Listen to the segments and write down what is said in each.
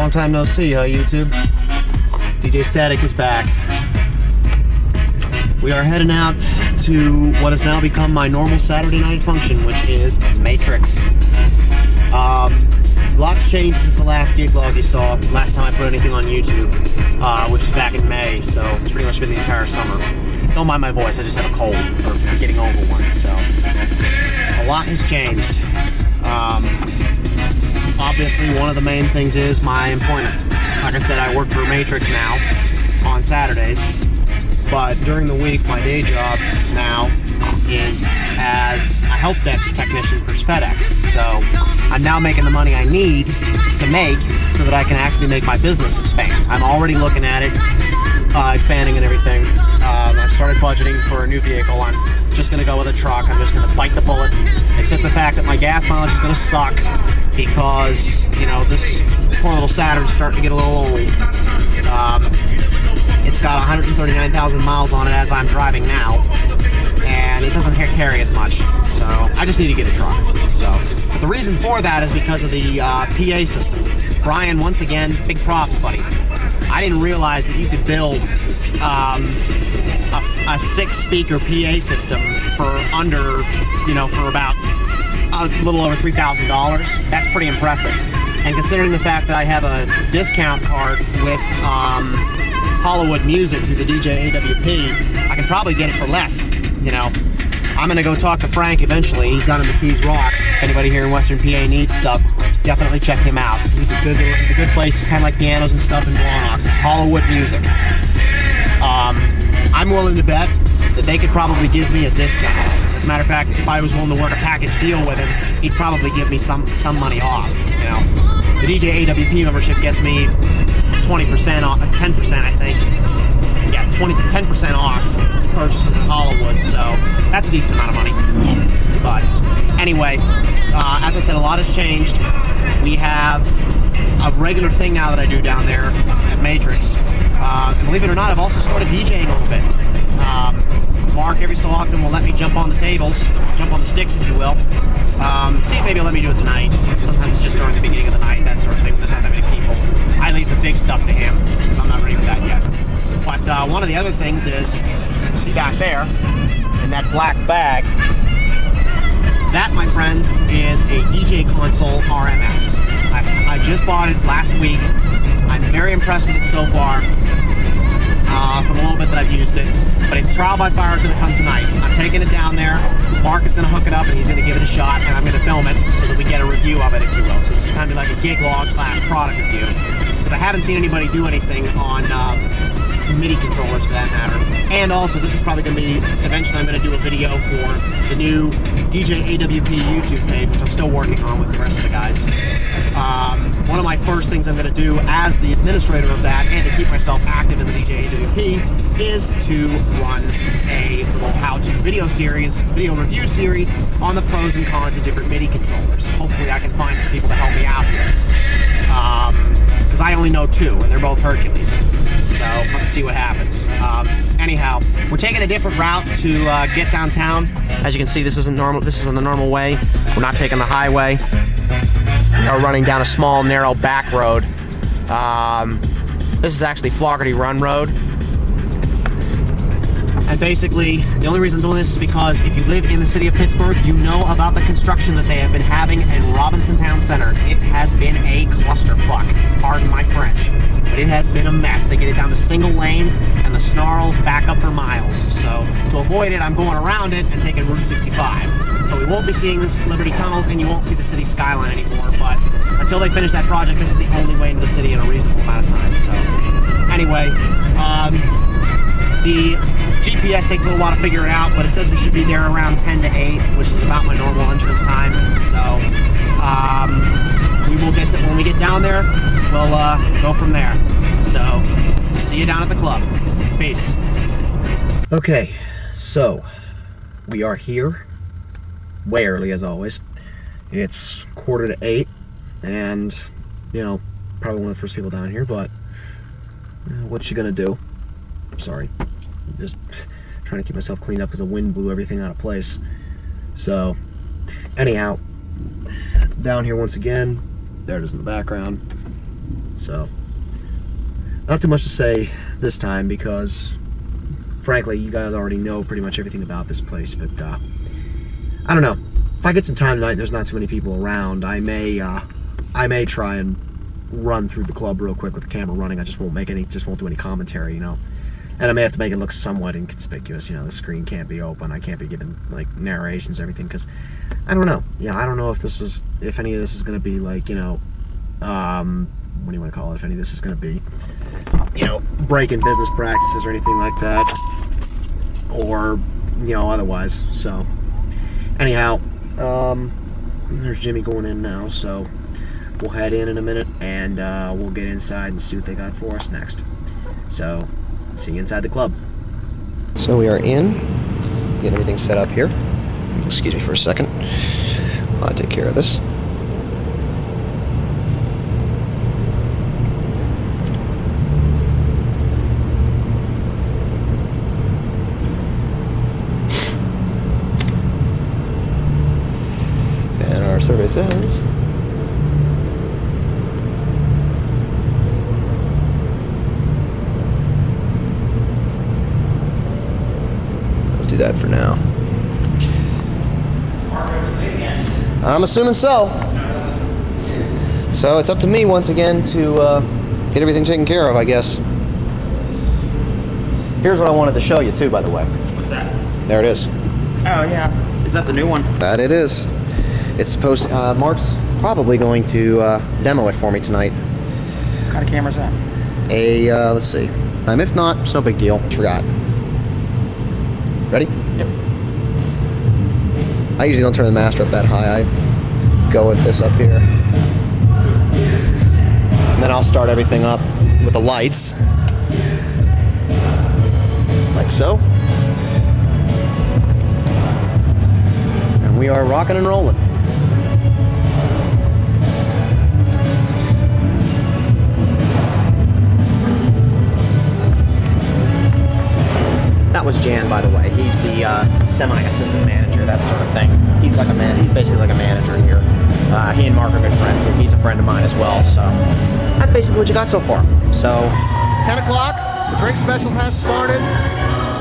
Long time no see, huh, YouTube? DJ Static is back. We are heading out to what has now become my normal Saturday night function, which is Matrix. Lots changed since the last gig log you saw, last time I put anything on YouTube, which was back in May, so it's pretty much been the entire summer. Don't mind my voice, I just have a cold, or getting over one, so a lot has changed. Obviously, one of the main things is my employment. Like I said, I work for Matrix now on Saturdays, but during the week, my day job now is as a help desk technician for FedEx. So I'm now making the money I need to make so that I can actually make my business expand. I'm already looking at it, expanding and everything. I've started budgeting for a new vehicle. I'm just going to go with a truck. I'm just going to bite the bullet, except the fact that my gas mileage is going to suck because, you know, this poor little Saturn's starting to get a little old. It's got 139,000 miles on it as I'm driving now, and it doesn't carry as much, so I just need to get a truck. But the reason for that is because of the PA system. Brian, once again, big props, buddy. I didn't realize that you could build a 6-speaker PA system for under, you know, for about a little over $3,000. That's pretty impressive. And considering the fact that I have a discount card with Hollywood Music through the DJ AWP, I can probably get it for less, you know. I'm gonna go talk to Frank eventually. He's down in the Keys Rocks. If anybody here in Western PA needs stuff, definitely check him out. He's a good place. It's kind of like pianos and stuff in Blawnox. It's Hollywood Music. I'm willing to bet that they could probably give me a discount. As a matter of fact, if I was willing to work a package deal with him, he'd probably give me some money off, you know. The DJ AWP membership gets me 20% off, 10% I think. Yeah, 10% off purchases in Hollywood, so that's a decent amount of money. But anyway, as I said, a lot has changed. We have a regular thing now that I do down there at Matrix. And believe it or not, I've also started DJing a little bit. Mark every so often will let me jump on the tables, jump on the sticks if you will. See if maybe he'll let me do it tonight. Sometimes it's just during the beginning of the night, that sort of thing, when there's not that many people. I leave the big stuff to him, because I'm not ready for that yet. But one of the other things is, you see back there, in that black bag, that, my friends, is a DJ Console RMX. I just bought it last week. I'm very impressed with it so far. From a little bit that I've used it, but its trial by fire is going to come tonight. I'm taking it down there. Mark is going to hook it up and he's going to give it a shot, and I'm going to film it so that we get a review of it, if you will. So it's kind of like a gig log / product review, because I haven't seen anybody do anything on MIDI controllers for that matter. And also, this is probably going to be, eventually I'm going to do a video for the new DJ AWP YouTube page, which I'm still working on with the rest of the guys. One of my first things I'm going to do as the administrator of that, and to keep myself active in the DJ AWP, is to run a little how-to video review series on the pros and cons of different MIDI controllers. Hopefully I can find some people to help me out here. Because I only know 2, and they're both Hercules. So let's see what happens. Anyhow, we're taking a different route to get downtown. As you can see, this isn't normal. This isn't the normal way. We're not taking the highway. We are running down a small, narrow back road. This is actually Floggerty Run Road. And basically, the only reason I'm doing this is because if you live in the city of Pittsburgh, you know about the construction that they have been having in Robinson Town Center. It has been a clusterfuck. Pardon my French. But it has been a mess. They get it down to single lanes, and the snarls back up for miles. So to avoid it, I'm going around it and taking Route 65. So we won't be seeing the Liberty Tunnels, and you won't see the city skyline anymore. But until they finish that project, this is the only way into the city in a reasonable amount of time. So anyway, the GPS takes a little while to figure it out, but it says we should be there around 10 to 8, which is about my normal entrance time. So we will get when we get down there, we'll go from there. So see you down at the club. Peace. Okay, so we are here way early as always. It's 7:45, and you know, probably one of the first people down here, but what you gonna do? I'm sorry, I'm just trying to keep myself cleaned up because the wind blew everything out of place. So anyhow, down here once again, there it is in the background. So, not too much to say this time because, frankly, you guys already know pretty much everything about this place. But I don't know. If I get some time tonight, and there's not too many people around, I may try and run through the club real quick with the camera running. I just won't do any commentary, you know. And I may have to make it look somewhat inconspicuous, you know. The screen can't be open. I can't be giving like narrations, everything, because I don't know. You know, I don't know if any of this is going to be like, you know, what do you want to call it? If any of this is going to be, you know, breaking business practices or anything like that, or, you know, otherwise. So, anyhow, there's Jimmy going in now, so we'll head in a minute, and we'll get inside and see what they got for us next. So, see you inside the club. So we are in, getting everything set up here. Excuse me for a second while I take care of this. And our survey says do that for now. I'm assuming so. So it's up to me once again to get everything taken care of, I guess. Here's what I wanted to show you too, by the way. What's that? There it is. Oh yeah. Is that the new one? That it is. It's supposed to, Mark's probably going to demo it for me tonight. What kind of camera's that? Let's see. If not, it's no big deal. Forgot. Ready? Yep. I usually don't turn the master up that high. I go with this up here. And then I'll start everything up with the lights. Like so. And we are rocking and rolling. That was Jan, by the way. He's the semi-assistant manager, that sort of thing. He's like a man. He's basically like a manager here. He and Mark are good friends, and he's a friend of mine as well. So that's basically what you got so far. So 10 o'clock. The drink special has started.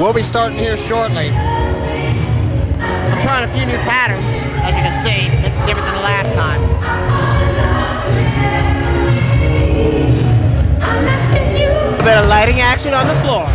We'll be starting here shortly. I'm trying a few new patterns, as you can see. This is different than the last time. I'm asking you. A bit of lighting action on the floor.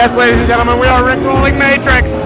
Yes, ladies and gentlemen, we are Rick rolling Matrix.